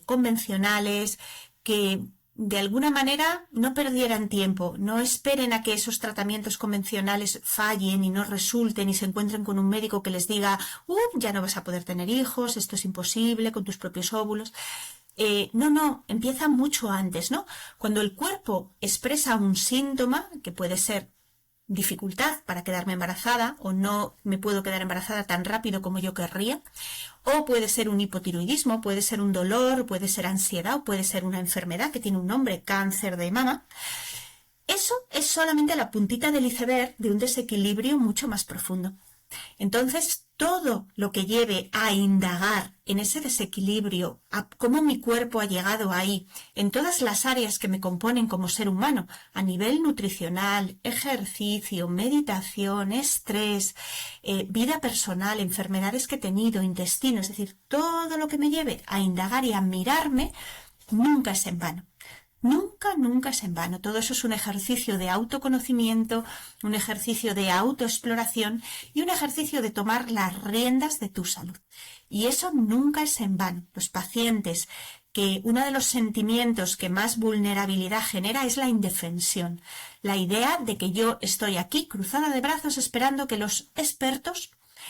convencionales, que de alguna manera no perdieran tiempo, no esperen a que esos tratamientos convencionales fallen y no resulten y se encuentren con un médico que les diga, ya no vas a poder tener hijos, esto es imposible con tus propios óvulos. No, empieza mucho antes, ¿no? Cuando el cuerpo expresa un síntoma, que puede ser dificultad para quedarme embarazada o no me puedo quedar embarazada tan rápido como yo querría, o puede ser un hipotiroidismo, puede ser un dolor, puede ser ansiedad o puede ser una enfermedad que tiene un nombre, cáncer de mama. Eso es solamente la puntita del iceberg de un desequilibrio mucho más profundo. Entonces, todo lo que lleve a indagar en ese desequilibrio, a cómo mi cuerpo ha llegado ahí, en todas las áreas que me componen como ser humano, a nivel nutricional, ejercicio, meditación, estrés, vida personal, enfermedades que he tenido, intestino, es decir, todo lo que me lleve a indagar y a mirarme, nunca es en vano. Nunca es en vano. Todo eso es un ejercicio de autoconocimiento, un ejercicio de autoexploración y un ejercicio de tomar las riendas de tu salud. Y eso nunca es en vano. Los pacientes que uno de los sentimientos que más vulnerabilidad genera es la indefensión. La idea de que yo estoy aquí cruzada de brazos esperando que los expertos,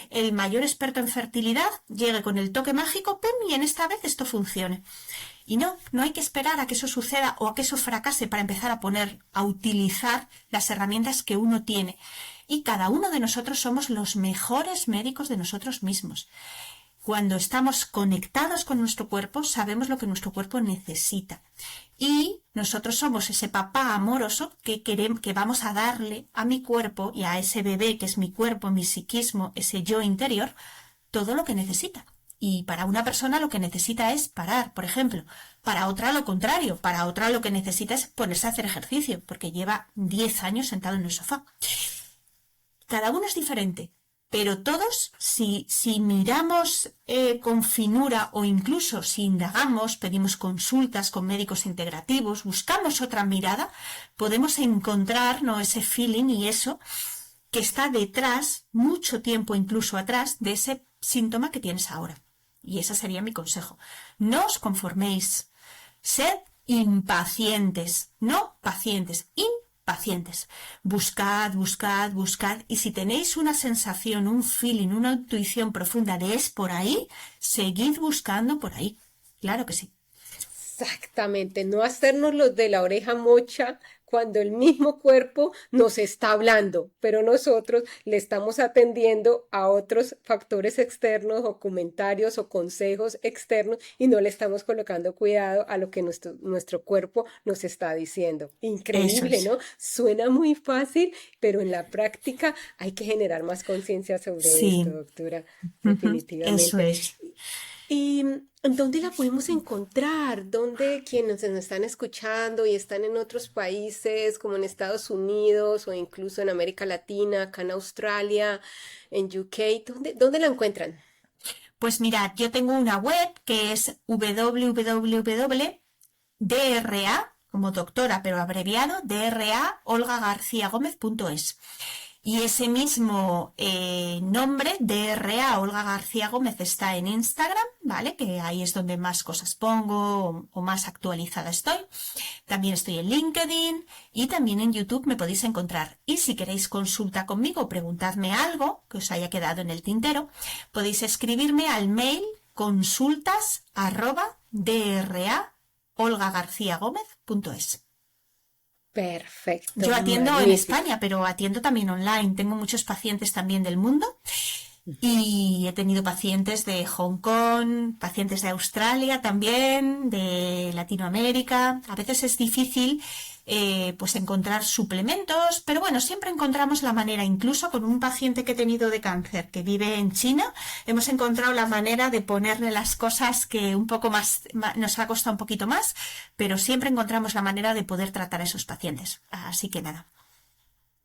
el mayor experto en fertilidad, llegue con el toque mágico, ¡pum!, y en esta vez esto funcione. Y no hay que esperar a que eso suceda o a que eso fracase para empezar a utilizar las herramientas que uno tiene. Y cada uno de nosotros somos los mejores médicos de nosotros mismos. Cuando estamos conectados con nuestro cuerpo, sabemos lo que nuestro cuerpo necesita. Y nosotros somos ese papá amoroso que vamos a darle a mi cuerpo y a ese bebé que es mi cuerpo, mi psiquismo, ese yo interior, todo lo que necesita. Y para una persona lo que necesita es parar, por ejemplo. Para otra lo contrario, para otra lo que necesita es ponerse a hacer ejercicio, porque lleva 10 años sentado en el sofá. Cada uno es diferente, pero todos, si miramos con finura o incluso si indagamos, pedimos consultas con médicos integrativos, buscamos otra mirada, podemos encontrar, ¿no?, ese feeling y eso que está detrás, mucho tiempo incluso atrás, de ese síntoma que tienes ahora. Y ese sería mi consejo. No os conforméis. Sed impacientes, no pacientes, impacientes. Buscad. Y si tenéis una sensación, un feeling, una intuición profunda de es por ahí, seguid buscando por ahí. Claro que sí. Exactamente, no hacernos los de la oreja mocha cuando el mismo cuerpo nos está hablando, pero nosotros le estamos atendiendo a otros factores externos o comentarios o consejos externos y no le estamos colocando cuidado a lo que nuestro cuerpo nos está diciendo. Eso Increíble, es. ¿no? Suena muy fácil, pero en la práctica hay que generar más conciencia sobre esto, Sí, doctora, eso definitivamente. es. ¿Y dónde la podemos encontrar? ¿Dónde quienes nos están escuchando y están en otros países, como en Estados Unidos o incluso en América Latina, acá en Australia, en UK, ¿dónde la encuentran? Pues mirad, yo tengo una web que es www.dra, como doctora, pero abreviado, draolgagarciagomez.es. Y ese mismo nombre, DRA Olga García Gómez, está en Instagram, ¿vale? Que ahí es donde más cosas pongo o más actualizada estoy. También estoy en LinkedIn y también en YouTube me podéis encontrar. Y si queréis consulta conmigo, preguntadme algo que os haya quedado en el tintero, podéis escribirme al mail consultas@draolgagarciagomez.es. Perfecto, Yo atiendo en magnífico. España, pero atiendo también online. Tengo muchos pacientes también del mundo y he tenido pacientes de Hong Kong, pacientes de Australia también, de Latinoamérica. A veces es difícil pues encontrar suplementos, pero bueno, siempre encontramos la manera, incluso con un paciente que he tenido de cáncer que vive en China, hemos encontrado la manera de ponerle las cosas que un poco nos ha costado un poquito más, pero siempre encontramos la manera de poder tratar a esos pacientes. Así que nada.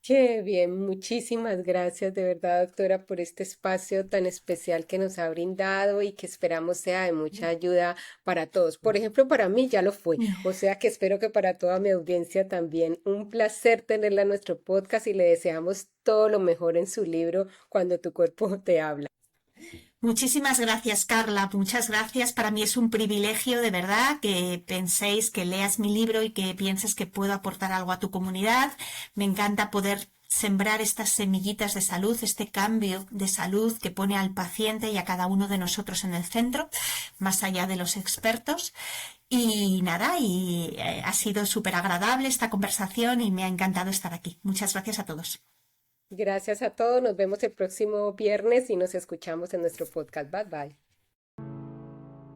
Qué bien, muchísimas gracias de verdad, doctora, por este espacio tan especial que nos ha brindado y que esperamos sea de mucha ayuda para todos. Por ejemplo, para mí ya lo fue, o sea que espero que para toda mi audiencia también. Un placer tenerla en nuestro podcast y le deseamos todo lo mejor en su libro Cuando tu cuerpo te habla. Muchísimas gracias, Carla. Muchas gracias. Para mí es un privilegio, de verdad, que penséis, que leas mi libro y que pienses que puedo aportar algo a tu comunidad. Me encanta poder sembrar estas semillitas de salud, este cambio de salud que pone al paciente y a cada uno de nosotros en el centro, más allá de los expertos. Y nada, ha sido súper agradable esta conversación y me ha encantado estar aquí. Muchas gracias a todos. Gracias a todos, nos vemos el próximo viernes y nos escuchamos en nuestro podcast. Bye bye.